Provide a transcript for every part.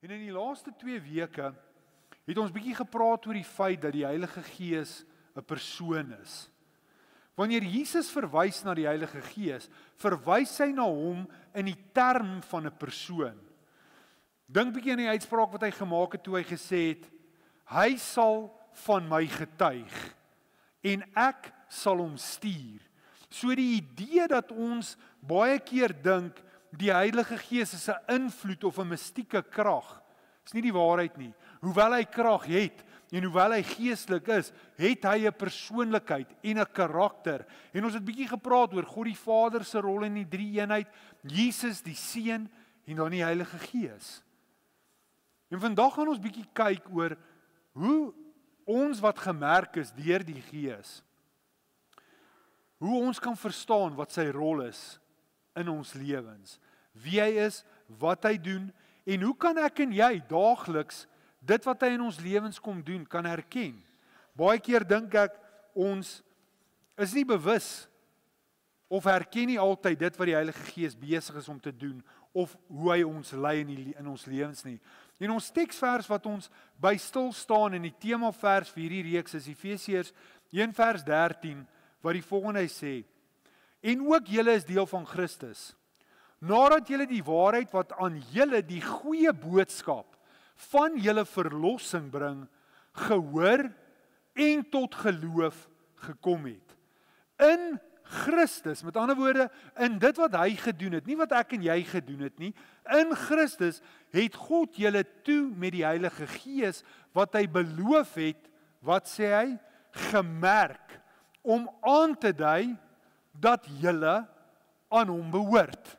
En in die laaste 2 weke het ons bietjie gepraat oor die feit dat die Heilige Gees 'n persoon is. Wanneer Jesus verwys na die Heilige Gees, verwys hy na hom in die term van 'n persoon. Dink bietjie aan die uitspraak wat hy gemaak het toe hy gesê het, hy sal van my getuig en ek sal hom stuur. So die idee dat ons baie keer dink die Heilige Gees is 'n invloed of 'n mistieke krag, is nie die waarheid nie. Hoewel hy krag het en hoewel hy geestelik is, het hy 'n persoonlikheid en 'n karakter. En ons het bietjie gepraat oor God die Vader se rol in die drie-eenheid, Jesus die Seun en dan die Heilige Gees. En vandag gaan ons bietjie kyk oor hoe ons wat gemerk is deur die Gees, hoe ons kan verstaan wat sy rol is in ons lewens, wie hy is, wat hy doen, en hoe kan ek en jy daagliks dit wat hy in ons lewens kom doen, kan herken. Baie keer dink ek, ons is nie bewus of herken nie altyd dit wat die Heilige Gees besig is om te doen, of hoe hy ons lei in ons lewens nie. En ons teksvers wat ons by stil staan in die temavers vir hierdie reeks is Efesiërs 1 vers 13, wat die volgende sê, en ook julle is deel van Christus, nadat julle die waarheid wat aan julle die goeie boodskap van julle verlossing bring, gehoor en tot geloof gekom het. In Christus, met ander woorde, in dit wat hy gedoen het, nie wat ek en jy gedoen het nie, in Christus het God julle toe met die Heilige Gees, wat hy beloof het, wat sê hy, gemerk, om aan te dui, dat julle aan hom behoort.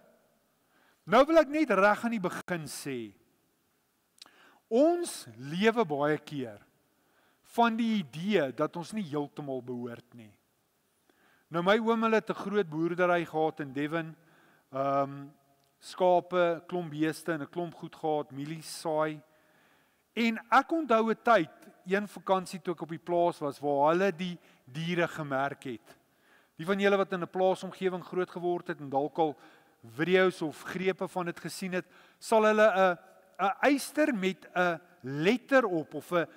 Nou wil ek net reg aan die begin sê, ons lewe baie keer van die idee dat ons nie heeltemal behoort nie. Nou my oom het 'n groot boerdery gehad in Devon, skape, klomp beeste en 'n klomp goed gehad, mielies saai. En ek onthou 'n tyd, een vakansie toe ek op die plaas was, waar hulle die diere gemerk het. Die van julle wat in 'n plaasomgewing groot geword het en dalk al video's of grepe van dit gesien het, sal hulle 'n eyster met 'n letter op of 'n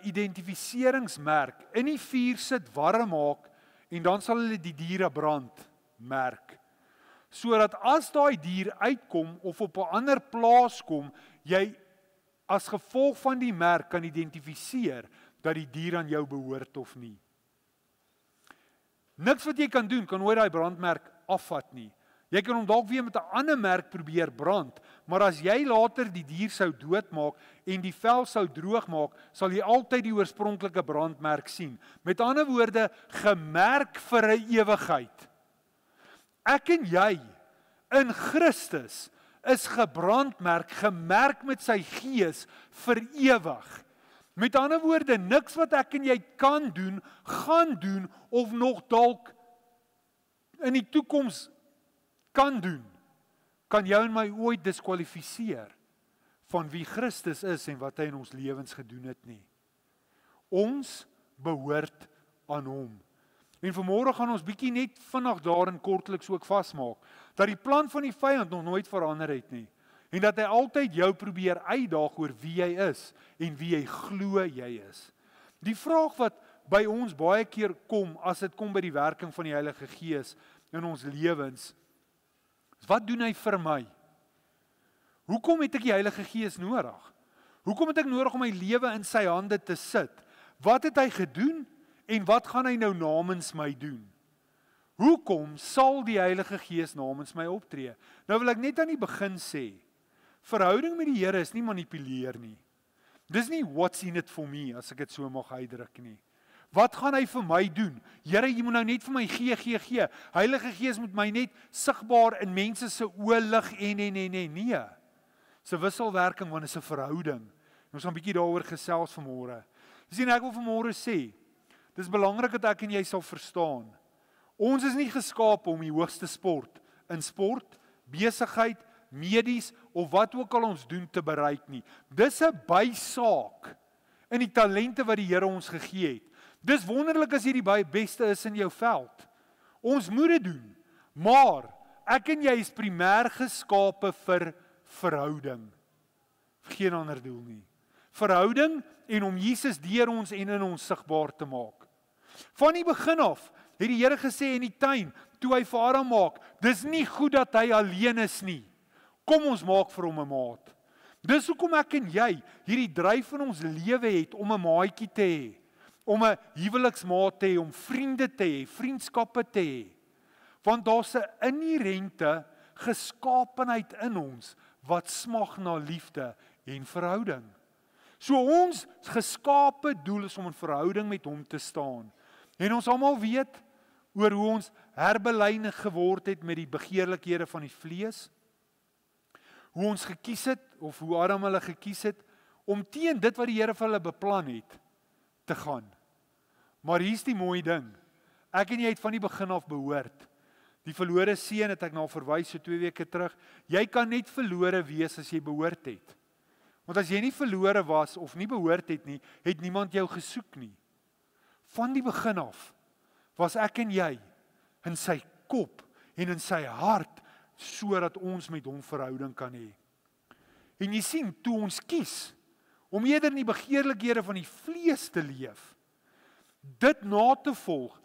identifikasiemerk in die vuur sit warm maak en dan sal hulle die diere brand merk. Sodat as daai dier uitkom of op 'n ander plaas kom, jy as gevolg van die merk kan identifiseer dat die dier aan jou behoort of nie. Niks wat jy kan doen kan ooit daai brandmerk afvat nie. Jy kan hom dalk weer met 'n ander merk probeer brand, maar as jy later die dier sou doodmaak en die vel sou droog maak, sal jy altyd die oorspronklike brandmerk sien. Met ander woorde, gemerk vir 'n ewigheid. Ek en jy in Christus is gebrandmerk, gemerk met sy Gees vir ewig. Met ander woorde, niks wat ek en jy kan doen, gaan doen of nog dalk in die toekoms kan doen, kan jou en my ooit diskwalifiseer van wie Christus is en wat hy in ons lewens gedoen het nie. Ons behoort aan hom. En vanmôre gaan ons bietjie net vinnig daarin kortliks ook vasmaak, dat die plan van die vyand nog nooit verander het nie, en dat hy altyd jou probeer uitdaag oor wie jy is en wie jy glo jy is. Die vraag wat by ons baie keer kom, as dit kom by die werking van die Heilige Gees in ons lewens, wat doen hy vir my? Hoekom het ek die Heilige Gees nodig? Hoekom het ek nodig om my lewe in sy hande te sit? Wat het hy gedoen en wat gaan hy nou namens my doen? Hoekom sal die Heilige Gees namens my optree? Nou wil ek net aan die begin sê, verhouding met die Here is nie manipuleer nie. Dis nie what's in it for me, as ek dit so mag uitdruk nie. Wat gaan hy vir my doen? Here, jy moet nou net vir my gee. Heilige Gees moet my net sigbaar in mense se oë lig en nee. Dis 'n wisselwerking, want dit is 'n verhouding. Ons gaan 'n bietjie daaroor gesels vanmôre. Sien, ek wil vanmôre sê, dis belangrik dat ek en jy sal verstaan. Ons is nie geskaap om die hoogste sport, in sport, besigheid, medies of wat ook al ons doen te bereik nie. Dis 'n bysaak in die talente wat die Here ons gegee het. Dis wonderlik as jy die beste is in jou veld. Ons moet dit doen. Maar ek en jy is primêr geskape vir verhouding. vir geen ander doel nie. Verhouding en om Jesus deur ons en in ons sigbaar te maak. Van die begin af het die Here gesê in die tuin, toe hy vir Adam maak, dis nie goed dat hy alleen is nie. Kom ons maak vir hom 'n maat. Dis hoekom ek en jy hierdie dryf in ons lewe het om 'n maatjie te hê, om 'n huweliksmaat te hê, om vriende te hê, vriendskappe te hê. Want daar's 'n inherente geskaapenheid in ons wat smag na liefde en verhouding. So ons geskape doel is om in verhouding met hom te staan. En ons almal weet oor hoe ons herbelyne geword het met die begeerlikhede van die vlees. Hoe ons gekies het, of hoe Adam hulle gekies het, om teen dit wat die Here vir hulle beplan het, te gaan. Maar hier's die mooi ding. Ek en jy het van die begin af behoort. Die verlore seun het ek na verwys so 2 weke terug. Jy kan net verlore wees as jy behoort het. Want as jy nie verlore was of nie behoort het nie, het niemand jou gesoek nie. Van die begin af was ek en jy in sy kop en in sy hart, sodat ons met hom verhouding kan hê. En jy sien, toe ons kies om eerder in die begeerlikhede van die vlees te leef, dit na te volg,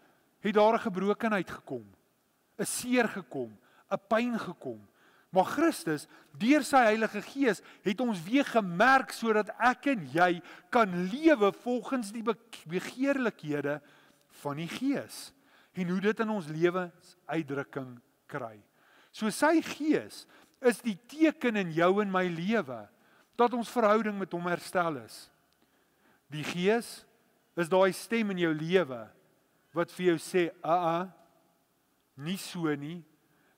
het daar 'n gebrokenheid gekom, 'n seer gekom, 'n pyn gekom. Maar Christus, deur sy Heilige Gees, het ons weer gemerk sodat ek en jy kan lewe volgens die begeerlikhede van die Gees. En hoe dit in ons lewens uitdrukking kry. So sy Gees is die teken in jou en my lewe dat ons verhouding met hom herstel is. Die Gees is daai stem in jou lewe wat vir jou sê, nie so nie.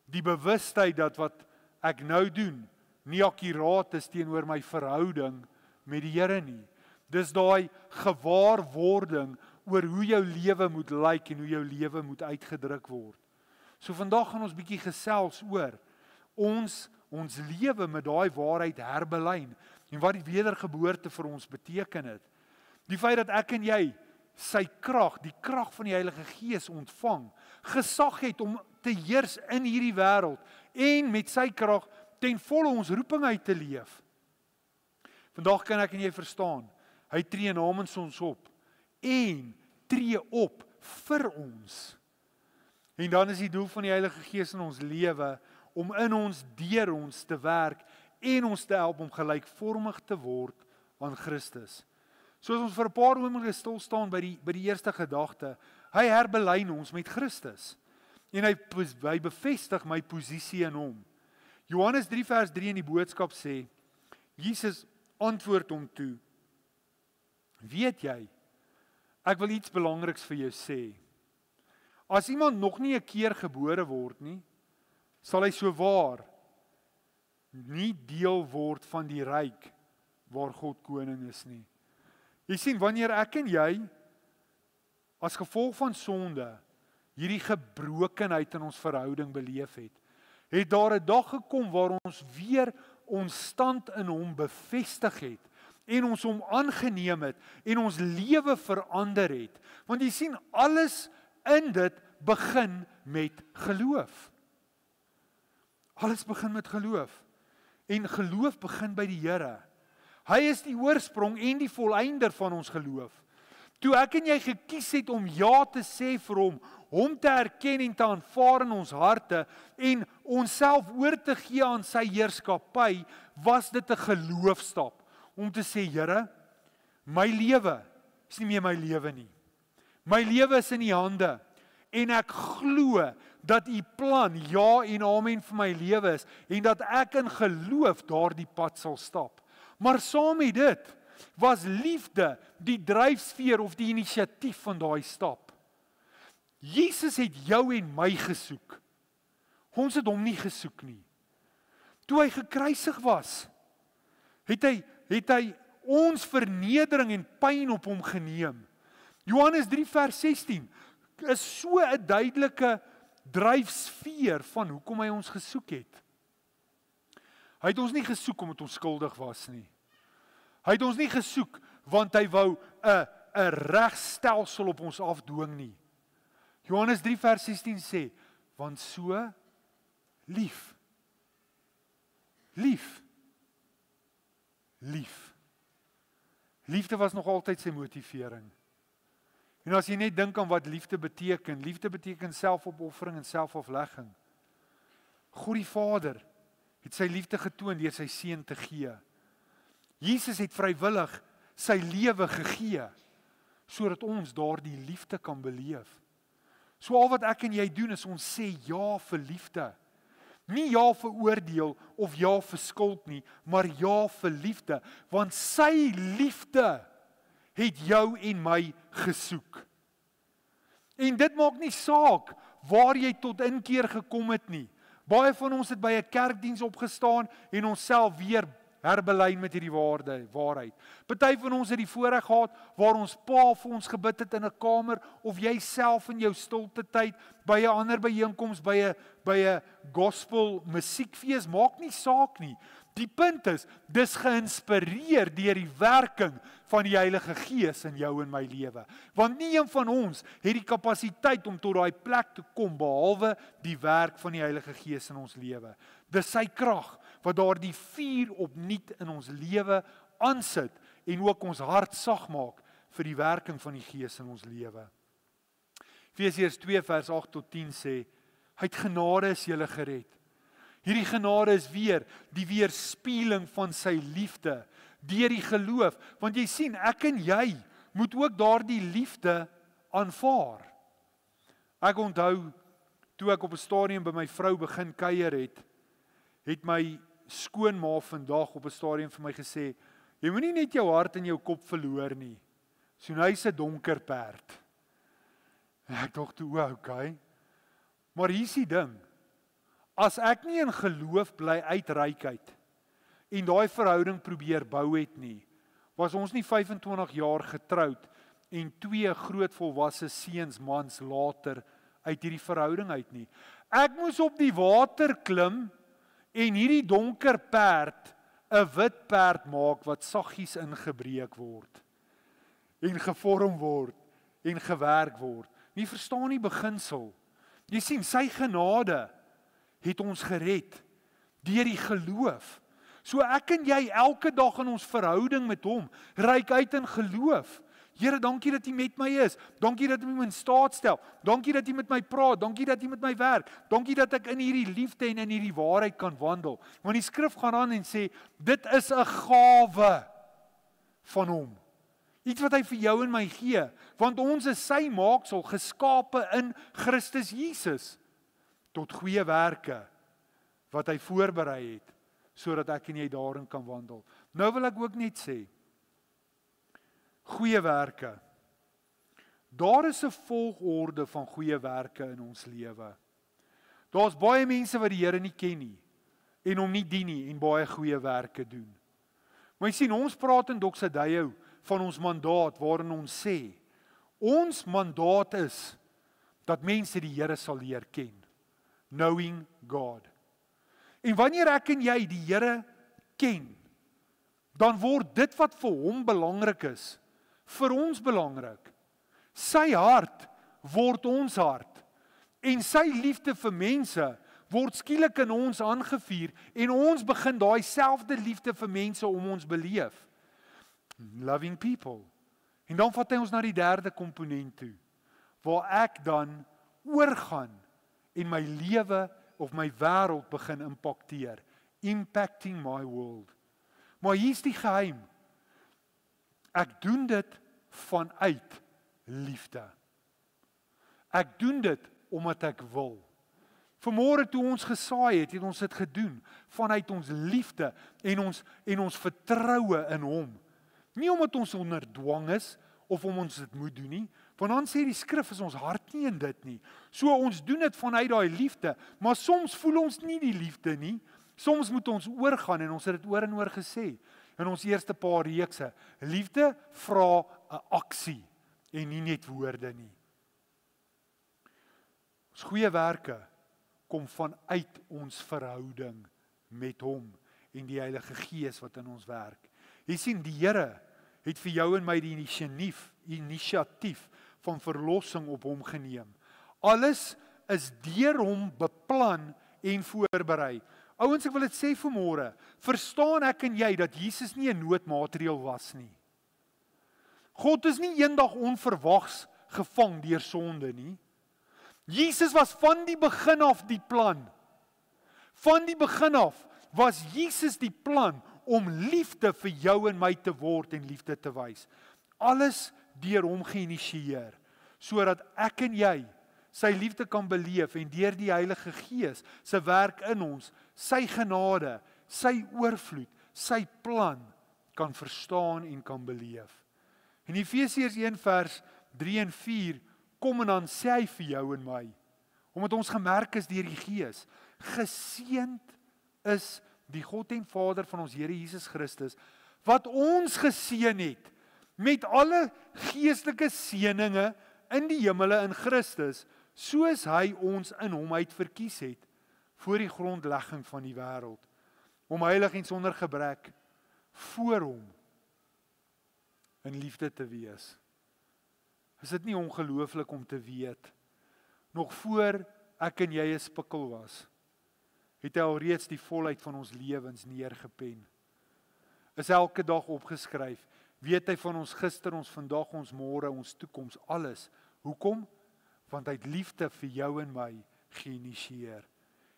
Die bewustheid dat wat ek nou doen nie akkuraat is teenoor my verhouding met die Here nie. Dis daai gewaarwording oor hoe jou lewe moet lyk en hoe jou lewe moet uitgedruk word. So vandag gaan ons bietjie gesels oor ons lewe met daai waarheid herbelyn en wat die wedergeboorte vir ons beteken het. Die feit dat ek en jy sy krag, die krag van die Heilige Gees ontvang, gesag het om te heers in hierdie wêreld en met sy krag ten volle ons roeping uit te leef. Vandag kan ek en jy verstaan, hy tree namens ons op en tree op vir ons. En dan is die doel van die Heilige Gees in ons lewe om in ons, deur ons te werk en ons te help om gelykvormig te word aan Christus. Soos ons vir 'n paar oomblikke stil staan by die eerste gedagte, hy herbelyn ons met Christus. En hy bevestig my posisie in hom. Johannes 3 vers 3 in die boodskap sê, Jesus antwoord hom toe, weet jy, ek wil iets belangriks vir jou sê. As iemand nog nie 'n keer gebore word nie, sal hy so waar nie deel word van die ryk waar God koning is nie. Jy sien, wanneer ek en jy as gevolg van sonde hierdie gebrokenheid in ons verhouding beleef het daar 'n dag gekom waar ons weer ons stand in hom bevestig het en ons hom aangeneem het en ons lewe verander het. Want jy sien, alles in dit begin met geloof. Alles begin met geloof. En geloof begin by die Here. Hy is die oorsprong en die volëinder van ons geloof. Toe ek en jy gekies het om ja te sê vir hom te erken en te aanvaar in ons harte en onsself oor te gee aan sy heerskappy, was dit 'n geloofstap om te sê, Here, my lewe is nie meer my lewe nie. My lewe is in U hande en ek glo dat U plan ja en amen vir my lewe is en dat ek in geloof daardie pad sal stap. Maar saam met dit was liefde die dryfveer of die inisiatief van daai stap. Jesus het jou en my gesoek. Ons het hom nie gesoek nie. Toe hy gekruisig was, het hy ons vernedering en pyn op hom geneem. Johannes 3 vers 16 is so 'n duidelike dryfveer van hoekom hy ons gesoek het. Hy het ons nie gesoek omdat ons skuldig was nie. Hy het ons nie gesoek want hy wou 'n regstelsel op ons afdwing nie. Johannes 3 vers 16 sê, want so lief lief. Liefde was nog altyd sy motivering. En as jy net dink aan wat liefde beteken selfopoffering en selfaflegging. God die Vader het sy liefde getoon deur sy seun te gee. Jesus het vrywillig sy lewe gegee, sodat ons daardie liefde kan beleef. So al wat ek en jy doen is ons sê ja vir liefde. Nie ja vir oordeel of ja vir skuld nie, maar ja vir liefde, want sy liefde het jou en my gesoek. En dit maak nie saak waar jy tot inkeer gekom het nie. Baie van ons het by 'n kerkdiens opgestaan en onsself weer herbelyn met hierdie waarheid. Party van ons het die voorreg gehad waar ons pa vir ons gebid het in 'n kamer, of jy self in jou stilte tyd by 'n ander byeenkoms, by 'n gospel musiekfees, maak nie saak nie. Die punt is, dis geïnspireer deur die werking van die Heilige Gees in jou en my lewe. Want nie een van ons het die kapasiteit om tot daai plek te kom behalwe die werk van die Heilige Gees in ons lewe. Dis sy krag wat daardie vuur opnuut in ons lewe aansit en ook ons hart sag maak vir die werking van die Gees in ons lewe. Efesiërs 2 vers 8 tot 10 sê, uit genade is julle gered. Hierdie genade is weer die weerspieëling van sy liefde deur die geloof, want jy sien, ek en jy moet ook daardie liefde aanvaar. Ek onthou toe ek op 'n stadium by my vrou begin kuier het my skoonma vandag op 'n stadium vir my gesê, jy moenie net jou hart en jou kop verloor nie. So hy's 'n donker perd. En ek dink toe, okay. Maar hier's die ding. As ek nie in geloof bly uitreik en daai verhouding probeer bou het nie, was ons nie 25 jaar getroud en 2 groot volwasse seuns mans later uit hierdie verhouding uit nie. Ek moes op die water klim en hierdie donker perd 'n wit perd maak wat saggies ingebreek word en gevorm word en gewerk word. Nie verstaan die beginsel. Jy sien, sy genade het ons gered deur die geloof. So ek en jy elke dag in ons verhouding met hom reik uit in geloof. Here, dankie dat U met my is. Dankie dat U my in staat stel. Dankie dat U met my praat. Dankie dat U met my werk. Dankie dat ek in hierdie liefde en in hierdie waarheid kan wandel. Want die skrif gaan aan en sê, dit is 'n gawe van hom. Iets wat hy vir jou en my gee, want ons is sy maaksel, geskape in Christus Jesus tot goeie werke wat hy voorberei het, sodat ek en jy daarin kan wandel. Nou wil ek ook net sê, goeie werke. Daar is 'n volgorde van goeie werke in ons lewe. Daar's baie mense wat die Here nie ken nie en hom nie dien nie en baie goeie werke doen. Maar jy sien, ons praat in Doxadeio van ons mandaat waarin ons sê, ons mandaat is dat mense die Here sal leer ken. Knowing God. En wanneer ek en jy die Here ken, dan word dit wat vir hom belangrik is, vir ons belangrik. Sy hart word ons hart. En sy liefde vir mense word skielik in ons aangevuur en ons begin daai selfde liefde vir mense om ons beleef. Loving people. En dan vat hy ons na die derde komponent toe, waar ek dan oorgaan en my lewe of my wêreld begin impakteer. Impacting my world. Maar hier's die geheim. Ek doen dit vanuit liefde. Ek doen dit omdat ek wil. Vanmôre toe ons gesaai het ons dit gedoen vanuit ons liefde en ons vertroue in hom. Nie omdat ons onder dwang is of om ons dit moet doen nie, want dan sê die skrif is ons hart nie in dit nie. So ons doen dit vanuit daai liefde, maar soms voel ons nie die liefde nie. Soms moet ons oorgaan en ons het dit oor en oor gesê in ons eerste paar reekse. Liefde vra 'n aksie en nie net woorde nie. Ons goeie werke kom vanuit ons verhouding met hom en die Heilige Gees wat in ons werk. Jy sien, die Here het vir jou en my die inisiatief van verlossing op hom geneem. Alles is deur hom beplan en voorberei. Ouens, ek wil dit sê vanmôre, verstaan ek en jy dat Jesus nie 'n noodmaatreël was nie. God is nie eendag onverwags gevang deur sonde nie. Jesus was van die begin af die plan. Van die begin af was Jesus die plan om liefde vir jou en my te word en liefde te wys. Alles deur hom geïnisieer, sodat ek en jy sy liefde kan beleef en deur die Heilige Gees se werk in ons, sy genade, sy oorvloed, sy plan kan verstaan en kan beleef. In Efesiërs 1 vers 3 en 4 kom en dan sê hy vir jou en my, omdat ons gemerk is deur die Gees, geseënd is die God en Vader van ons Here Jesus Christus, wat ons geseën het met alle geestelike seëninge in die hemele in Christus, soos hy ons in hom uit verkies het, voor die grondlegging van die wêreld, om heilig en sonder gebrek, voor hom, in liefde te wees. Is dit nie ongelooflik om te weet, nog voor ek en jy 'n spikkel was, het hy alreeds die volheid van ons lewens neergepen. Is elke dag opgeskryf, weet hy van ons gister, ons vandag, ons môre, ons toekoms, alles. Hoekom? Want hy het liefde vir jou en my geïnisieer.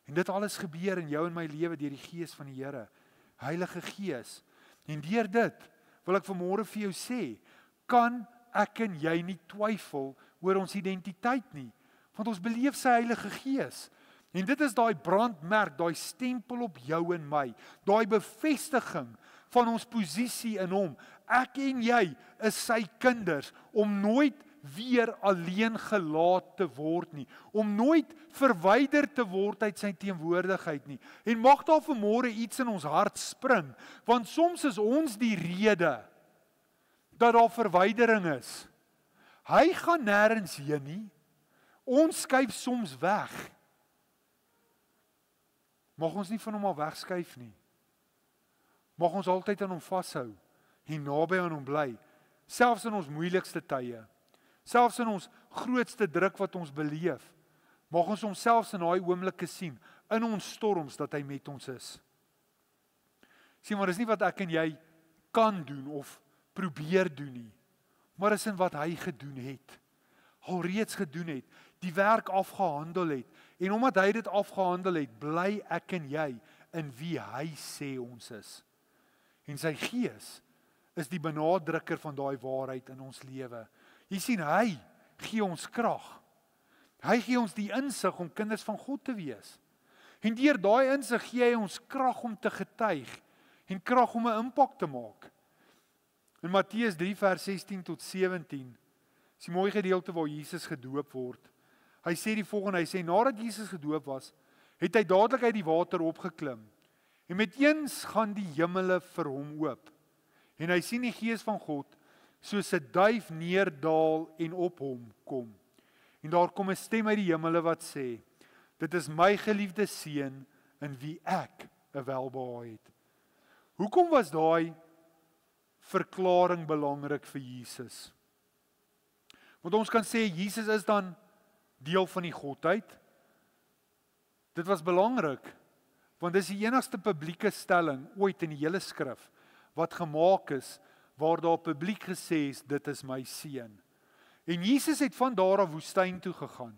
En dit alles gebeur in jou en my lewe deur die Gees van die Here, Heilige Gees. En deur dit wil ek vanmôre vir jou sê, kan ek en jy nie twyfel oor ons identiteit nie, want ons beleef sy Heilige Gees. En dit is daai brandmerk, daai stempel op jou en my, daai bevestiging van ons posisie in hom. Ek en jy is sy kinders, om nooit weer alleen gelaat te word nie, om nooit verwyder te word uit sy teenwoordigheid nie. En mag daar vanmôre iets in ons hart spring, want soms is ons die rede dat daar verwydering is. Hy gaan nêrens heen nie. Ons skuif soms weg. Mag ons nie van hom al wegskuif nie. Mag ons altyd aan hom vashou en naby aan hom bly, selfs in ons moeilikste tye, selfs in ons grootste druk wat ons beleef. Mag ons hom selfs in daai oomblikke sien, in ons storms, dat hy met ons is. Sien, maar dis nie wat ek en jy kan doen of probeer doen nie, maar is in wat hy gedoen het, alreeds gedoen het, die werk afgehandel het, en omdat hy dit afgehandel het, bly ek en jy in wie hy sê ons is. En sy Gees is die benadrukker van daai waarheid in ons lewe. Jy sien, hy gee ons krag. Hy gee ons die insig om kinders van God te wees. En deur daai insig gee hy ons krag om te getuig en krag om 'n impak te maak. In Matteus 3 vers 16 tot 17 is die mooi gedeelte waar Jesus gedoop word. Hy sê die volgende, hy sê, nadat Jesus gedoop was, het hy dadelik uit die water opgeklim. En met eens gaan die hemele vir hom oop. En hy sien die Gees van God soos 'n duif neerdal en op hom kom. En daar kom 'n stem uit die hemele wat sê, dit is my geliefde seun in wie ek 'n welbehae het. Hoekom was daai verklaring belangrik vir Jesus? Want ons kan sê, Jesus is dan deel van die Godheid. Dit was belangrik, want dit is die enigste publieke stelling ooit in die hele skrif, wat gemaak is, waar daar publiek gesê is, dit is my seun. En Jesus het van daar af woestyn toe gegaan.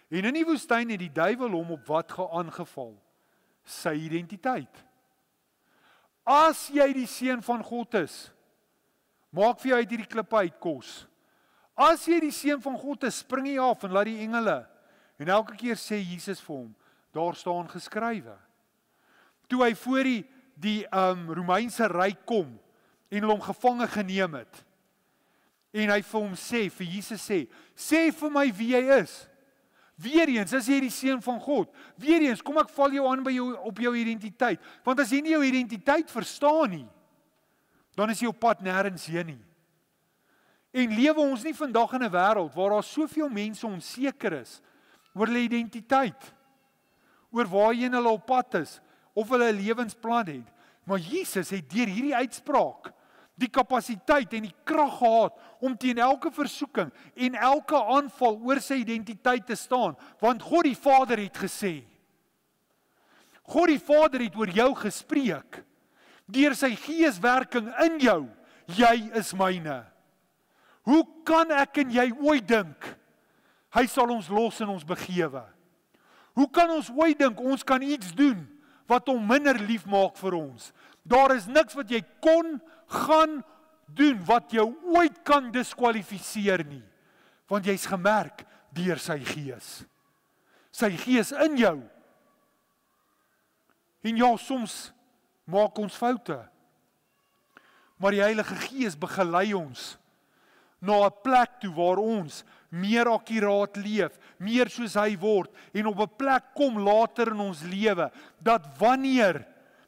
En in die woestyn het die duiwel hom op wat aangeval? Sy identiteit. As jy die seun van God is, maak vir jou uit hierdie klippe uit kos. As jy die seun van God is, spring jy af en laat die engele. En elke keer sê Jesus vir hom, daar staan geskrywe. Toe hy voor die Romeinse ryk kom en hulle hom gevange geneem het, en hy vir hom sê, vir Jesus sê vir my wie jy is. Weereens, as jy die seun van God, weereens, kom ek val jou aan by jou, op jou identiteit, want as jy nie jou identiteit verstaan nie, dan is jy op pad nêrens heen nie. En lewe ons nie vandag in 'n wêreld waar daar soveel mense onseker is oor hulle identiteit, oor waarheen hulle op pad is, of hulle 'n lewensplan het. Maar Jesus het deur hierdie uitspraak die kapasiteit en die krag gehad om teen elke versoeking en elke aanval oor sy identiteit te staan, want God die Vader het gesê. God die Vader het oor jou gespreek. Deur sy geeswerking in jou, jy is myne. Hoe kan ek en jy ooit dink, hy sal ons los in ons begewe? Hoe kan ons ooit dink, ons kan iets doen, wat hom minder lief maak vir ons? Daar is niks wat jy kon, gaan doen, wat jou ooit kan diskwalifiseer nie. Want jy's gemerk deur sy gees. Sy gees in jou. En ja, soms maak ons foute. Maar die Heilige Gees begelei ons na 'n plek toe waar ons meer akkuraat leef, meer soos hy word, en op 'n plek kom later in ons lewe, dat wanneer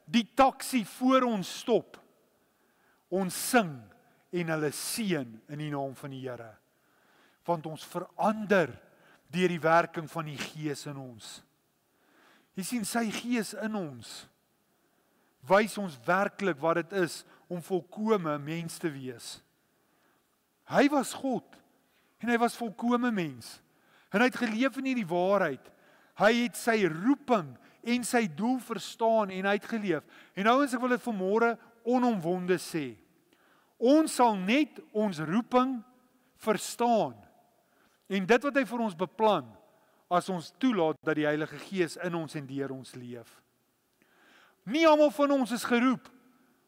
die taxi voor ons stop, ons sing en hulle seën in die naam van die Here. Want ons verander deur die werking van die Gees in ons. Jy sien, sy Gees in ons wys ons werklik wat dit is om volkome mens te wees. Hy was God en hy was volkome mens. En hy het geleef in hierdie waarheid. Hy het sy roeping en sy doel verstaan en hy het geleef. En ouens, ek wil dit vanmôre onomwonde sê. Ons sal net ons roeping verstaan en dit wat hy vir ons beplan, as ons toelaat dat die Heilige Gees in ons en deur ons leef. Nie almal van ons is geroep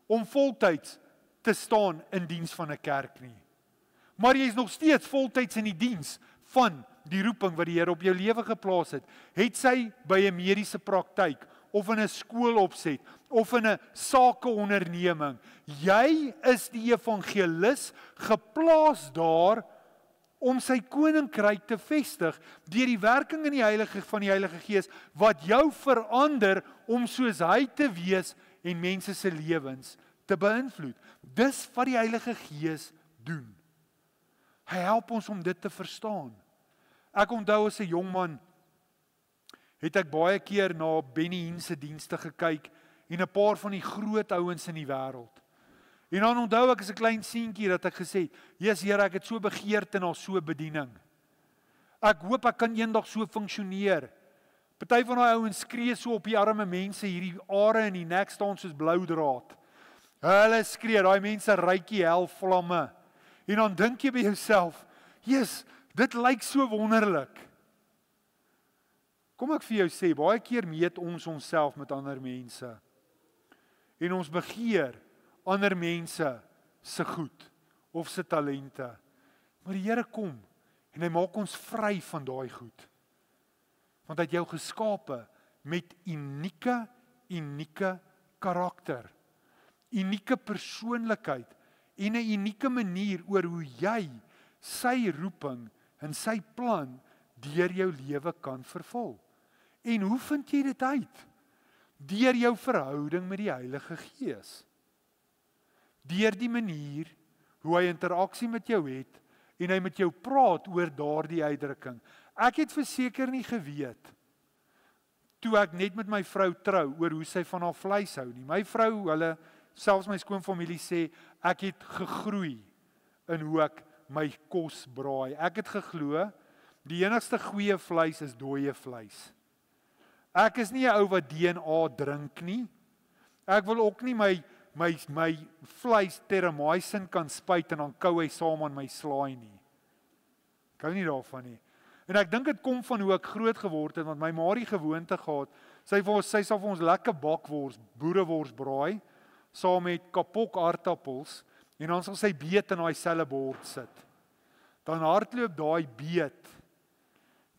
om voltyds te staan in diens van 'n kerk nie. Maar jy is nog steeds voltyds in die diens van die roeping wat die Here op jou lewe geplaas het. Het sy by 'n mediese praktyk, of in 'n skoolopset, of in 'n sakeonderneming. Jy is die evangelis geplaas daar om sy koninkryk te vestig deur die werking in die Heilige Gees wat jou verander om soos hy te wees en mense se lewens te beïnvloed. Dis wat die Heilige Gees doen. Hy help ons om dit te verstaan. Ek onthou as 'n jong man het ek baie keer na Benny Hinn se dienste gekyk en 'n paar van die groot ouens in die wêreld. En dan onthou ek as 'n klein seentjie dat ek gesê het, "Jesus Here, ek het so begeerte na so 'n bediening. Ek hoop ek kan eendag so funksioneer." Party van daai ouens skree so op die arme mense, hierdie are in die nek staan soos blou draad. Hulle skree, daai mense ruik die hel vlamme. En dan dink jy by jouself, "Jesus, dit lyk so wonderlik." Kom ek vir jou sê, baie keer meet ons onsself met ander mense. En ons begeer ander mense se goed of se talente. Maar die Here kom en hy maak ons vry van daai goed. Want hy het jou geskape met unieke karakter, unieke persoonlikheid en 'n unieke manier oor hoe jy sy roeping en sy plan deur jou lewe kan vervul. En hoe vind jy dit uit? Deur jou verhouding met die Heilige Gees. Deur die manier hoe hy interaksie met jou het en hy met jou praat oor daardie uitdrukking. Ek het verseker nie geweet toe ek net met my vrou trou oor hoe sy van haar vleis hou nie. My vrou, hulle, selfs my skoonfamilie sê ek het gegroei in hoe ek my kos braai. Ek het geglo die enigste goeie vleis is dooie vleis. Ek is nie 'n ou wat DNA drink nie. Ek wil ook nie my vleis terramycin kan spuit en dan kou hy saam aan my slaai nie. Ek hou nie daarvan nie. En ek dink dit kom van hoe ek groot geword het, want my ma het die gewoonte gehad, sy sal vir ons lekker bakwors, boerewors braai, saam met kapok aardappels, en dan sal sy beet in daai selfe bord sit. Dan hardloop daai beet,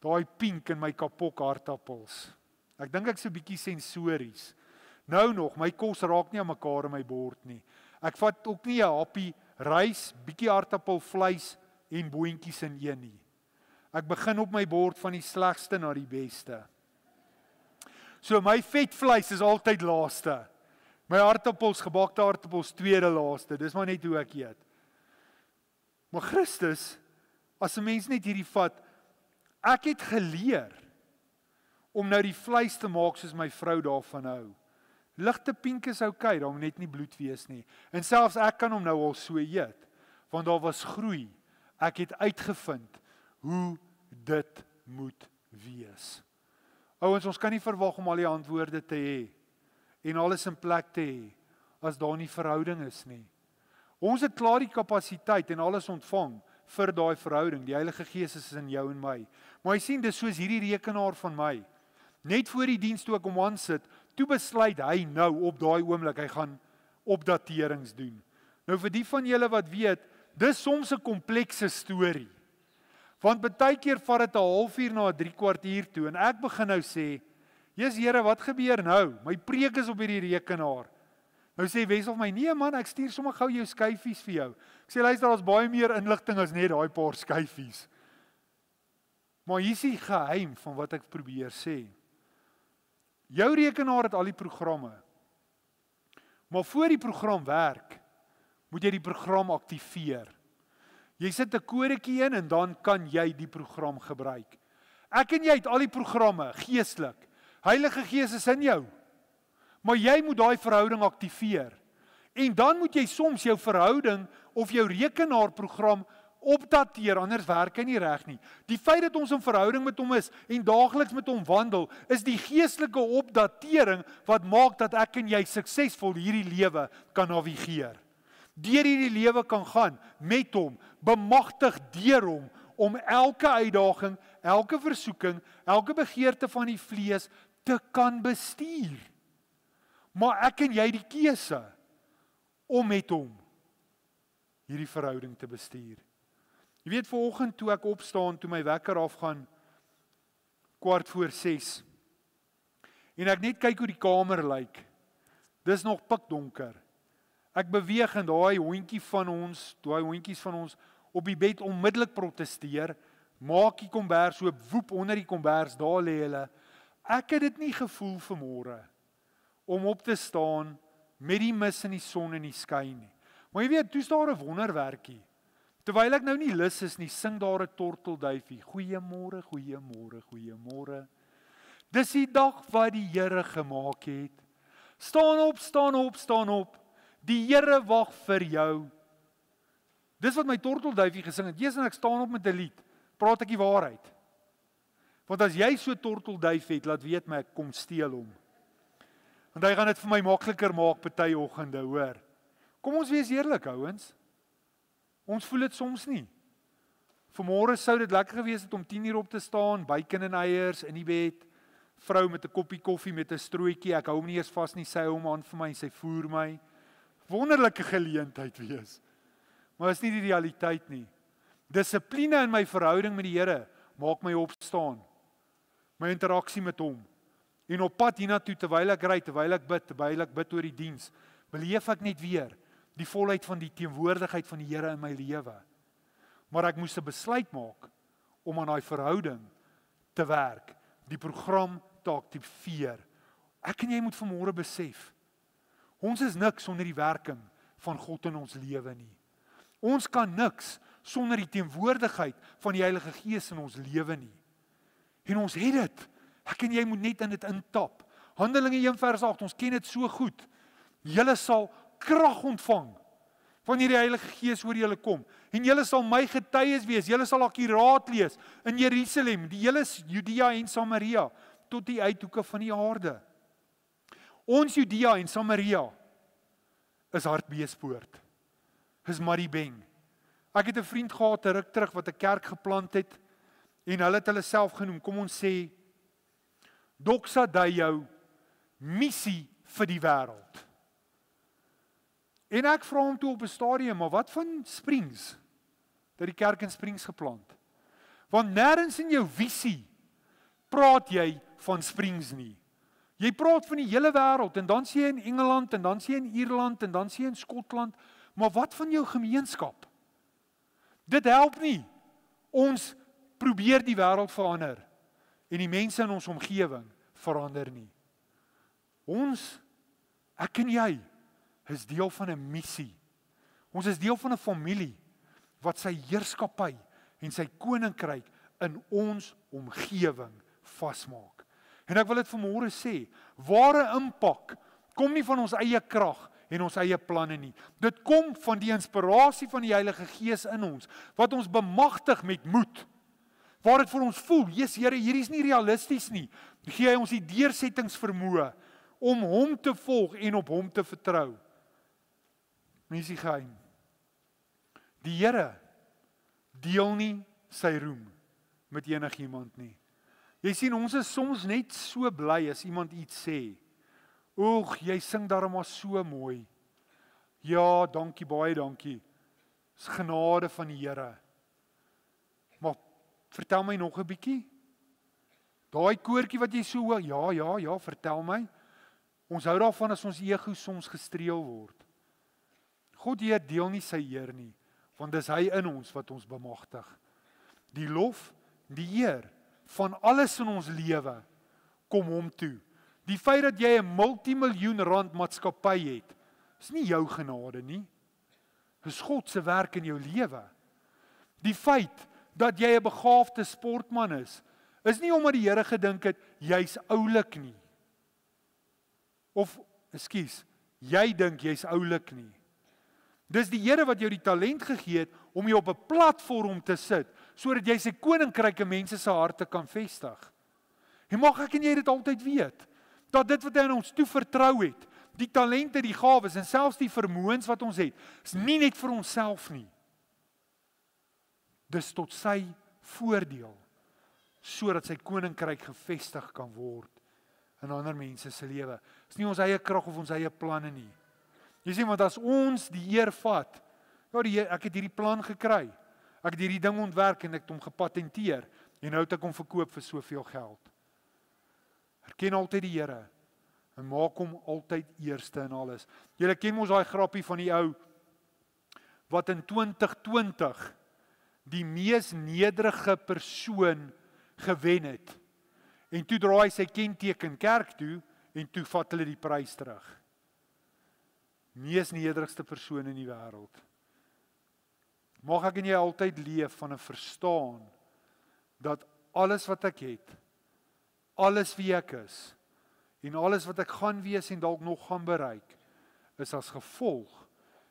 daai pink in my kapok aardappels. Ek dink ek's 'n bietjie sensories. Nou nog, my kos raak nie aan mekaar in my bord nie. Ek vat ook nie 'n happie rys, bietjie aardappelvleis en boontjies in een nie. Ek begin op my bord van die slegste na die beste. So my vetvleis is altyd laaste. My aardappels, gebakte aardappels, tweede laaste. Dis maar net hoe ek eet. Maar Christus, as 'n mens net hierdie vat, ek het geleer om nou die vleis te maak soos my vrou daarvan hou. Ligte pink is okay, daar moet net nie bloed wees nie. En selfs ek kan hom nou al so eet, want daar was groei. Ek het uitgevind hoe dit moet wees. Ouens, ons kan nie verwag om al die antwoorde te hê en alles in plek te hê as daar nie verhouding is nie. Ons het klaar die kapasiteit en alles ontvang vir daai verhouding. Die Heilige Gees is in jou en my. Maar jy sien, dis soos hierdie rekenaar van my. Net voor die diens toe ek hom aan sit, toe besluit hy nou op daai oomblik, hy gaan opdaterings doen. Nou vir die van julle wat weet, dis soms 'n komplekse storie. Want baie keer vat dit 'n halfuur na 3 kwartier toe en ek begin nou sê, "Jesus Here, wat gebeur nou? My preek is op hierdie rekenaar." Nou sê Wessel vir my, "Nee man, ek stuur sommer gou jou skyfies vir jou." Ek sê, "Luister, daar's baie meer inligting as net daai paar skyfies." Maar hier is die geheim van wat ek probeer sê. Jou rekenaar het al die programme. Maar voor die program werk, moet jy die program aktiveer. Jy sit 'n kodetjie in en dan kan jy die program gebruik. Ek en jy het al die programme, geestelik. Heilige Gees is in jou. Maar jy moet daai verhouding aktiveer. En dan moet jy soms jou verhouding of jou rekenaarprogram opdateer, anders werk hy nie reg nie. Die feit dat ons in verhouding met hom is en daagliks met hom wandel, is die geestelike opdatering wat maak dat ek en jy suksesvol hierdie lewe kan navigeer. Deur hierdie lewe kan gaan met hom, bemagtig deur hom om elke uitdaging, elke versoeking, elke begeerte van die vlees te kan bestuur. Maar ek en jy die keuse om met hom hierdie verhouding te bestuur. Jy weet, vanoggend toe ek opstaan, toe my wekker afgaan, 5:15, en ek net kyk hoe die kamer lyk, dis nog pikdonker. Ek beweeg en daai hondjies van ons op die bed onmiddellik protesteer, maak die kombers oop, woep onder die kombers, daar lê hulle. Ek het dit nie gevoel vanmôre om op te staan met die mis in die son en die skyn nie. Maar jy weet, toe's daar 'n wonderwerkie. Terwyl ek nou nie lus is nie, sing daar 'n tortelduifie. Goeiemôre, goeiemôre, goeiemôre. Dis die dag wat die Here gemaak het. Staan op, staan op, staan op. Die Here wag vir jou. Dis wat my tortelduifie gesing het. Jesus, en ek staan op met 'n lied. Praat ek die waarheid? Want as jy so 'n tortelduif het, laat weet my, ek kom steel hom. Want hy gaan dit vir my makliker maak party oggende, hoor. Kom ons wees eerlik, ouens. Ons voel dit soms nie. Vanmôre sou dit lekker gewees het om 10:00 op te staan, bacon en eiers in die bed, vrou met 'n koppie koffie met 'n strootjie, ek hou hom nie eers vas nie, sy hou hom aan vir my en sy voer my. Wonderlike geleentheid wees. Maar is nie die realiteit nie. Dissipline in my verhouding met die Here maak my opstaan. My interaksie met hom. En op pad hiernatoe, terwyl ek ry, terwyl ek bid oor die diens, beleef ek net weer die volheid van die teenwoordigheid van die Here in my lewe. Maar ek moes 'n besluit maak om aan daai verhouding te werk, die program te aktiveer. Ek en jy moet vanmôre besef, ons is niks sonder die werking van God in ons lewe nie. Ons kan niks sonder die teenwoordigheid van die Heilige Gees in ons lewe nie. En ons het dit. Ek en jy moet net in dit intap. Handelinge 1:8, ons ken dit so goed. Julle sal krag ontvang wanneer die Heilige Gees oor julle kom. En julle sal my getuies wees. Julle sal akkuraat lees in Jerusalem, die hele Judea en Samaria, tot die uithoeke van die aarde. Ons Judea en Samaria is Hartbeespoort. Is Mariebeng. Ek het 'n vriend gehad 'n ruk terug wat 'n kerk geplant het en hulle het hulle self genoem. Kom ons sê Doxa Deo, missie vir die wêreld. En ek vra hom toe op 'n stadium, maar wat van Springs? Dat die kerk in Springs geplant. Want nêrens in jou visie praat jy van Springs nie. Jy praat van die hele wêreld en dan sê jy in Engeland en dan sê jy in Ierland en dan sê jy in Skotland, maar wat van jou gemeenskap? Dit help nie. Ons probeer die wêreld verander en die mense in ons omgewing verander nie. Ons, ek en jy, is deel van 'n missie. Ons is deel van 'n familie wat sy heerskappy en sy koninkryk in ons omgewing vasmaak. En ek wil dit vanmôre sê, ware impak kom nie van ons eie krag en ons eie planne nie. Dit kom van die inspirasie van die Heilige Gees in ons, wat ons bemagtig met moed, waar dit vir ons voel, Jesus Here, hierdie is nie realisties nie. Gee hy ons die deursettingsvermoë om hom te volg en op hom te vertrou. Mens die geheim. Die Here deel nie sy roem met enigiemand nie. Jy sien, ons is soms net so bly as iemand iets sê. Oeg, jy sing daarom maar so mooi. Ja, dankie, baie dankie. Dis genade van die Here. Maar vertel my nog 'n bietjie. Daai koortjie wat jy so hoor, ja, vertel my. Ons hou daarvan as ons ego soms gestreel word. God Heer deel nie sy eer nie, want dis hy in ons wat ons bemagtig. Die lof, die eer van alles in ons lewe kom hom toe. Die feit dat jy 'n multimiljoen rand maatskappy het, is nie jou genade nie. Dis God se werk in jou lewe. Die feit dat jy 'n begaafde sportman is nie omdat die Here gedink het jy's oulik nie. Of, ekskuus, jy dink jy's oulik nie. Dis die Here wat jou die talent gegee het om jou op 'n platform te sit, sodat jy sy koninkryk in mense se harte kan vestig. En mag ek en jy dit altyd weet, dat dit wat hy aan ons toevertrou het, die talente, die gawes en selfs die vermoëns wat ons het, is nie net vir onsself nie. Dis tot sy voordeel, sodat sy koninkryk gevestig kan word in ander mense se lewe. Dis nie ons eie krag of ons eie planne nie. Jy sien, want as ons die eer vat, ja, ek het hierdie plan gekry, ek het hierdie ding ontwerp en ek het hom gepatenteer, en nou het ek hom verkoop vir soveel geld. Erken altyd die Here, en maak hom altyd eerste in alles. Julle ken mos daai grappie van die ou, wat in 2020 die mees nederige persoon gewen het. En toe draai hy sy kenteken kerk toe, en toe vat hulle die prys terug. Mees nederigste persoon in die wêreld. Mag ek en jy altyd leef van 'n verstaan, dat alles wat ek het, alles wie ek is, en alles wat ek gaan wees en dalk nog gaan bereik, is as gevolg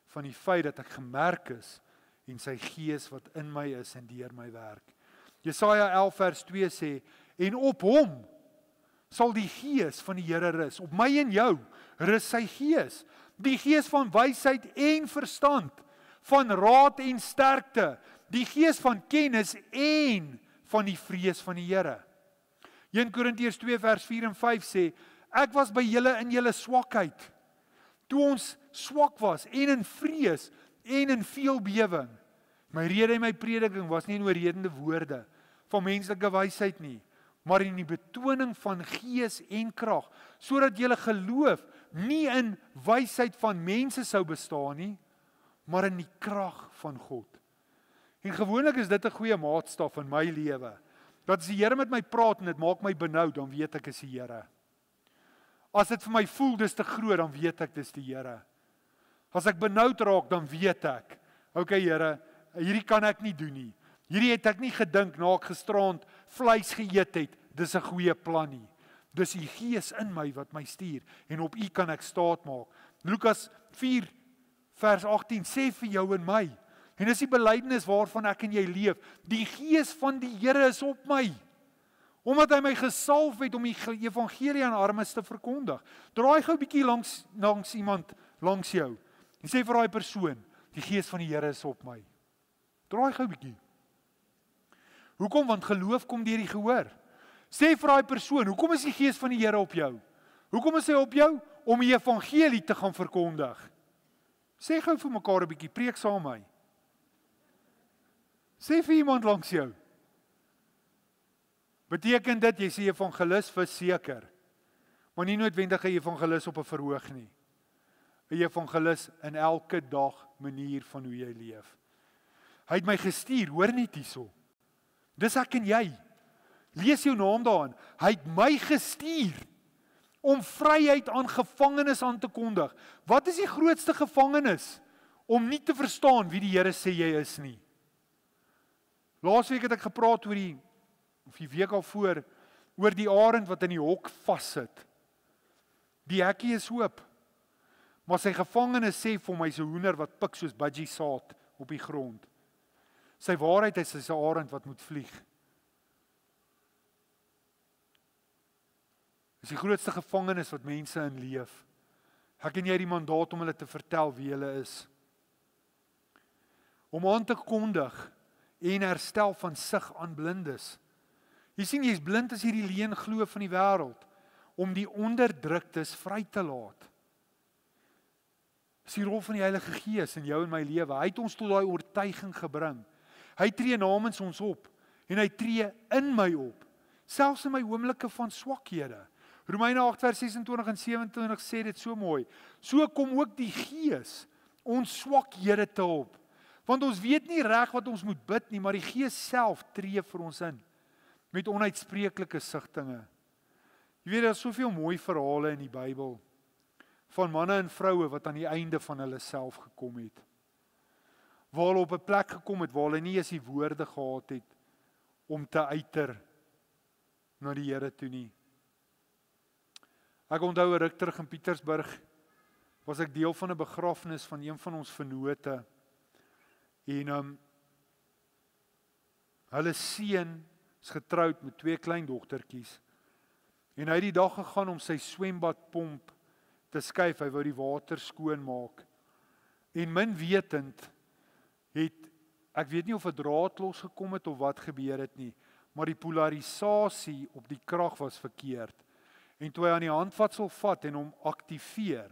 van die feit dat ek gemerk is, en sy gees wat in my is en deur my werk. Jesaja 11 vers 2 sê, en op hom sal die gees van die Here rus, op my en jou rus sy gees, die gees van wysheid en verstand, van raad en sterkte, die gees van kennis en van die vrees van die Here. 1 Korintiërs 2 vers 4 en 5 sê, ek was by julle in julle swakheid, toe ons swak was, en in vrees, en in veel bewing. My rede en my prediking was nie in oorredende woorde, van menslike wysheid nie, maar in die betoning van gees en krag, sodat julle geloof nie in wysheid van mense sou bestaan nie, maar in die krag van God. En gewoonlik is dit 'n goeie maatstaf in my lewe, dat as die Here met my praat en dit maak my benoud, dan weet ek is die Here. As dit vir my voel dis te groot, dan weet ek dis die Here. As ek benoud raak, dan weet ek, okay Here, hierdie kan ek nie doen nie. Hierdie het ek nie gedink na ek gisterand vleis geëet het, dis 'n goeie plan nie. Dis die Gees in my wat my stuur, en op U kan ek staat maak. Lukas 4 vers 18 sê vir jou en my, en dis die belydenis waarvan ek en jy leef, die Gees van die Here is op my, omdat hy my gesalf het om die evangelie aan armes te verkondig. Draai gou 'n bietjie langs iemand langs jou, en sê vir daai persoon, die Gees van die Here is op my. Draai gou 'n bietjie. Hoekom? Want geloof kom deur die gehoor. Sê vir daai persoon, hoekom is die Gees van die Here op jou? Hoekom is hy op jou? Om die evangelie te gaan verkondig. Sê gou vir mekaar 'n bietjie, preek saam met my. Sê vir iemand langs jou. Beteken dit jy sê evangelis verseker, maar nie noodwendig 'n evangelis op 'n verhoog nie. 'n Evangelis in elke dag manier van hoe jy leef. Hy het my gestuur, hoor net hierso. Dis ek en jy. Lees jou naam daarin. Hy het my gestuur om vryheid aan gevangenes aan te kondig. Wat is die grootste gevangenis? Om nie te verstaan wie die Here sê jy is nie. Laasweek het ek gepraat oor die week al voor, oor die arend wat in die hok vassit. Die hekkie is oop, maar sy gevangene sê vir my, so hoender wat pik soos budgie saad op die grond. Sy waarheid is 'n arend wat moet vlieg. Dis die grootste gevangenis wat mense in leef. Ek en jy het die mandaat om hulle te vertel wie hulle is. Om aan te kondig en herstel van sig aan blindes. Jy sien, jy is blind as jy die leuen glo van die wêreld, om die onderdruktes vry te laat. Dis die rol van die Heilige Gees in jou en my lewe. Hy het ons tot daai oortuiging gebring. Hy tree namens ons op en hy tree in my op, selfs in my oomblikke van swakhede. Romeine 8 vers 26 en 27 sê dit so mooi. So kom ook die Gees ons swakhede te help. Want ons weet nie reg wat ons moet bid nie, maar die Gees self tree vir ons in met onuitspreeklike sigtinge. Jy weet, daar is soveel mooi verhale in die Bybel van manne en vroue wat aan die einde van hulle self gekom het. Waar hulle op 'n plek gekom het waar hulle nie eens die woorde gehad het om te uiter na die Here toe nie. Ek onthou 'n ruk terug in Pietersburg was ek deel van 'n begrafnis van een van ons vennote. En hulle seun is getroud met 2 kleindogtertjies. En hy het die dag gegaan om sy swembadpomp te skuif, hy wou die water skoon maak. En min wetend het, ek weet nie of 'n draad losgekom het of wat gebeur het nie, maar die polarisasie op die krag was verkeerd. En toe hy aan die handvatsel vat en hom aktiveer,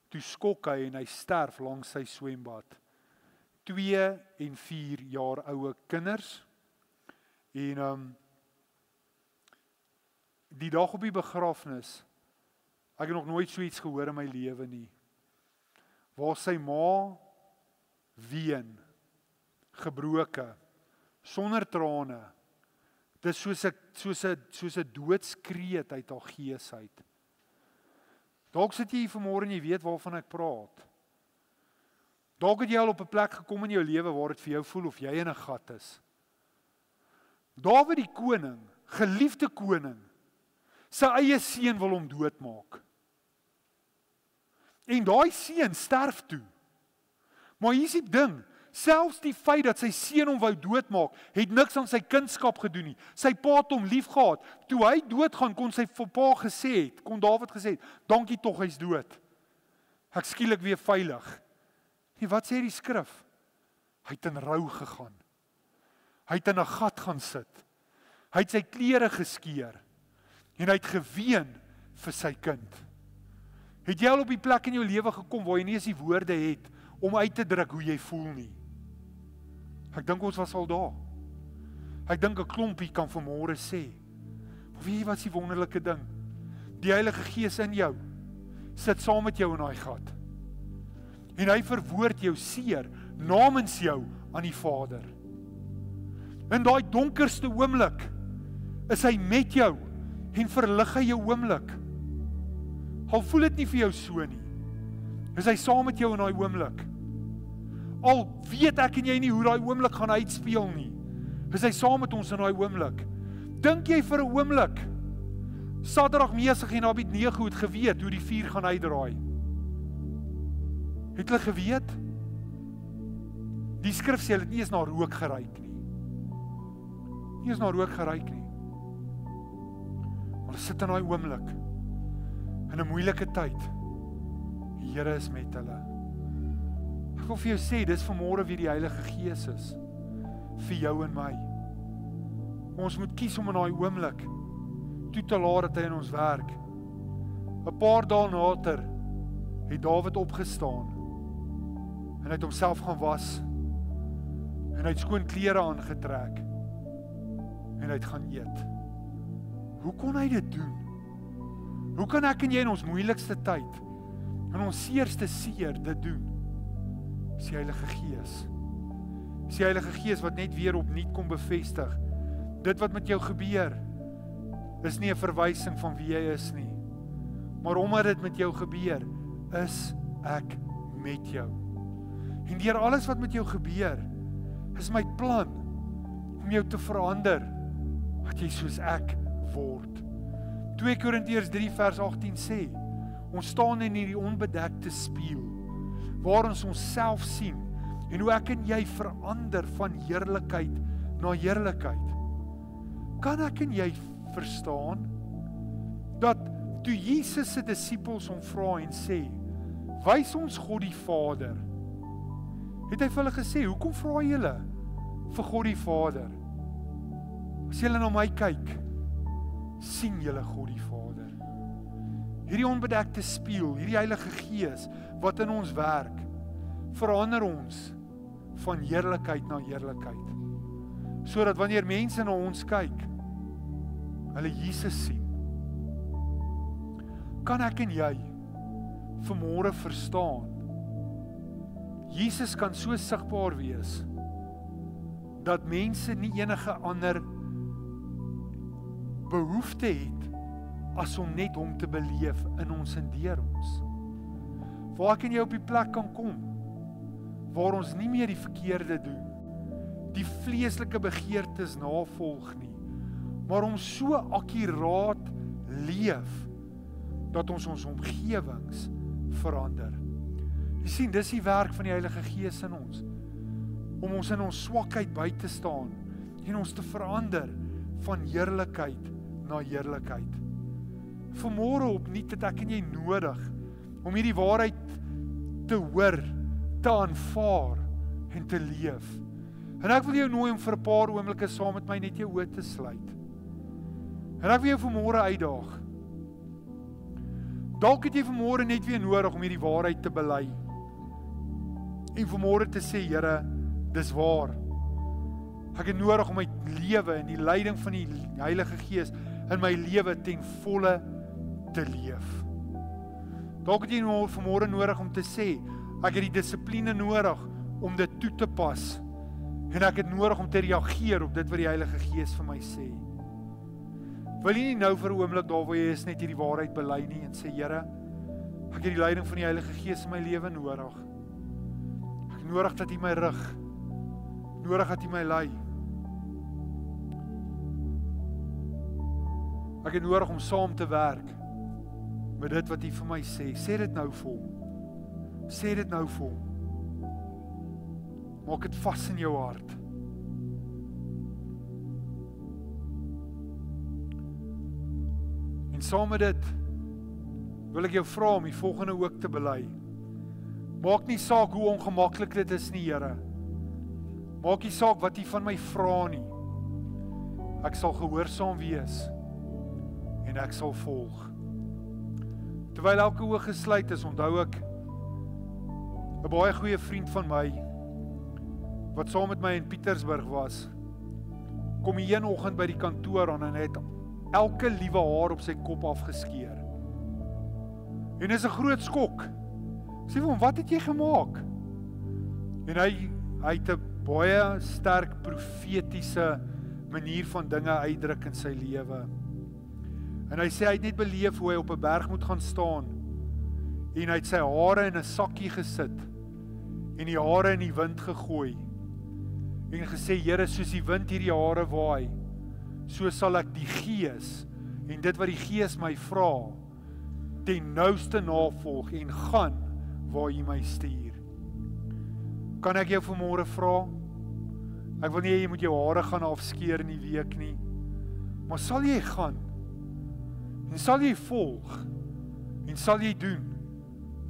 toe skok hy en hy sterf langs sy swembad. 2 en 4 jaar oue kinders. En die dag op die begrafnis, ek het nog nooit so iets gehoor in my lewe nie, waar sy ma ween, gebroke, sonder trane. Dis soos 'n doodskreet uit haar gees uit. Dalk sit jy hier vanmôre en jy weet waarvan ek praat. Dalk het jy al op 'n plek gekom in jou lewe waar dit vir jou voel of jy in 'n gat is. Dawid die koning, geliefde koning, sy eie seun wil hom doodmaak. En daai seun sterf toe. Maar hier is die ding, selfs die feit dat sy seun hom wou doodmaak, het niks aan sy kindskap gedoen nie. Sy pa het hom liefgehad. Toe hy doodgaan, kon sy vir pa gesê het, kon Dawid gesê het, dankie tog, hy's dood. Ek skielik weer veilig. En wat sê die skrif? Hy het in rou gegaan. Hy het in 'n gat gaan sit. Hy het sy klere geskeur. En hy het geween vir sy kind. Het jy al op die plek in jou lewe gekom waar jy nie eens die woorde het om uit te druk hoe jy voel nie? Ek dink ons was al daar. Ek dink 'n klompie kan vanmôre sê. Maar weet jy wat is die wonderlike ding? Die Heilige Gees in jou sit saam met jou in daai gat. En hy verwoord jou seer namens jou aan die Vader. In daai donkerste oomblik is hy met jou en verlig hy jou oomblik. Al voel dit nie vir jou so nie, is hy saam met jou in daai oomblik. Al weet ek en jy nie hoe daai oomblik gaan uitspeel nie, is hy saam met ons in daai oomblik. Dink jy vir 'n oomblik, Sadrag, Mesach en Abednego het geweet hoe die vuur gaan uitdraai? Het hulle geweet? Die skrif sê hulle het nie eens na rook geruik nie. Nie eens na rook geruik nie. Maar hulle sit in daai oomblik, in 'n moeilike tyd. Die Here is met hulle. Ek wil vir jou sê, dis vanmôre wie die Heilige Gees is, vir jou en my. Ons moet kies om in daai oomblik toe te laat dat hy in ons werk. 'n Paar dae later het Dawid opgestaan en hy het homself gaan was en hy het skoon klere aangetrek en hy het gaan eet. Hoe kon hy dit doen? Hoe kan ek en jy in ons moeilikste tyd, in ons seerste seer dit doen? Dis die Heilige Gees. Dis die Heilige Gees wat net weer opnuut kom bevestig. Dit wat met jou gebeur, is nie 'n verwysing van wie jy is nie. Maar omdat dit met jou gebeur, is ek met jou. En deur alles wat met jou gebeur, is my plan om jou te verander, dat jy soos ek word. 2 Korintiërs 3 vers 18 sê, ons staan in hierdie onbedekte spieël, waar ons onsself sien, en hoe ek en jy verander van heerlikheid na heerlikheid. Kan ek en jy verstaan, dat toe Jesus se disippels hom vra en sê, wys ons God die Vader, het hy vir hulle gesê, hoekom vra julle vir God die Vader? As julle na my kyk, sien julle God die Vader. Hierdie onbedekte spieël, hierdie Heilige Gees wat in ons werk, verander ons van heerlikheid na heerlikheid. Sodat wanneer mense na ons kyk, hulle Jesus sien. Kan ek en jy vanmôre verstaan? Jesus kan so sigbaar wees dat mense nie enige ander behoefte het as om net hom te beleef in ons en deur ons. Waar kan jy op die plek kan kom waar ons nie meer die verkeerde doen, die vleeslike begeertes navolg nie, maar om so akkuraat leef dat ons omgewings verander. Jy sien, dis die werk van die Heilige Gees in ons, om ons in ons swakheid by te staan en ons te verander van heerlikheid na heerlikheid. Vanmôre opnuut het ek en jy nodig om hierdie waarheid te hoor, te aanvaar en te leef. En ek wil jou nooi om vir 'n paar oomblikke saam met my net jou oë te sluit. En ek wil jou vanmôre uitdaag. Dalk het jy vanmôre net weer nodig om hierdie waarheid te bely. En vanmôre te sê, Here, dis waar. Ek het nodig om my lewe en die leiding van die Heilige Gees in my lewe ten volle te leef. Dalk het jy vanmôre nodig om te sê, ek het die dissipline nodig om dit toe te pas. En ek het nodig om te reageer op dit wat die Heilige Gees vir my sê. Wil jy nie nou vir 'n oomblik daar waar jy is net hierdie waarheid bely nie en sê, Here, ek het die leiding van die Heilige Gees in my lewe nodig. Ek het nodig dat U my rig. Nodig dat U my lei. Ek het nodig om saam te werk met dit wat U vir my sê. Sê dit nou vir hom. Sê dit nou vir hom. Maak dit vas in jou hart. En saam met dit wil ek jou vra om die volgende ook te bely. Maak nie saak hoe ongemaklik dit is nie, Here. Maak nie saak wat U van my vra nie. Ek sal gehoorsaam wees en ek sal volg. Terwyl elke oog gesluit is, onthou ek 'n baie goeie vriend van my wat saam met my in Pietersburg was, kom hy een oggend by die kantoor aan en hy het elke liewe haar op sy kop afgeskeer. En dis 'n groot skok. Ek sê vir hom, wat het jy gemaak? En hy het 'n baie sterk profetiese manier van dinge uitdruk in sy lewe. En hy sê hy het net beleef hoe hy op 'n berg moet gaan staan en hy het sy hare in 'n sakkie gesit en die hare in die wind gegooi en gesê, Here, soos die wind hierdie hare waai, so sal ek die Gees en dit wat die Gees my vra ten nouste navolg en gaan waar U my stuur. Kan ek jou vanmôre vra? Ek wil nie jy moet jou hare gaan afskeer in die week nie, maar sal jy gaan en sal jy volg en sal jy doen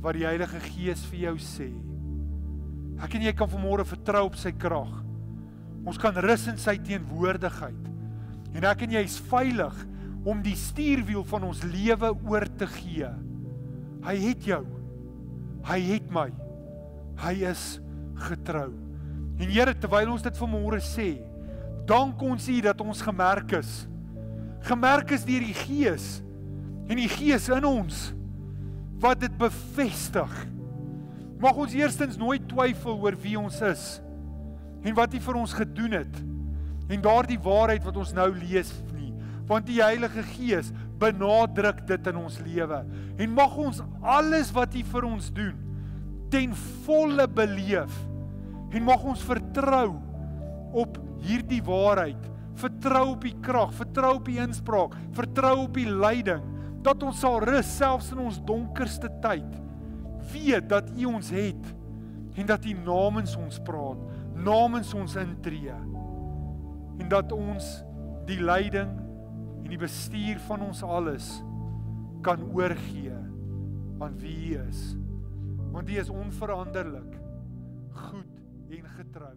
wat die Heilige Gees vir jou sê? Ek en jy kan vanmôre vertrou op sy krag. Ons kan rus in sy teenwoordigheid. En ek en jy is veilig om die stuurwiel van ons lewe oor te gee. Hy het jou. Hy het my. Hy is getrou. En Here, terwyl ons dit vanmôre sê, dank ons U dat ons gemerk is. Gemerk is deur die Gees. En die Gees in ons wat dit bevestig. Mag ons eerstens nooit twyfel oor wie ons is en wat hy vir ons gedoen het en daardie waarheid wat ons nou lees nie, want die Heilige Gees benadruk dit in ons lewe en mag ons alles wat hy vir ons doen ten volle beleef en mag ons vertrou op hierdie waarheid, vertrou op die krag, vertrou op die inspraak, vertrou op die leiding, dat ons sal rus selfs in ons donkerste tyd, weet dat U ons het en dat U namens ons praat, namens ons intree en dat ons die leiding en die bestuur van ons alles kan oorgee aan wie U is. Want U is onveranderlik, goed en getrou.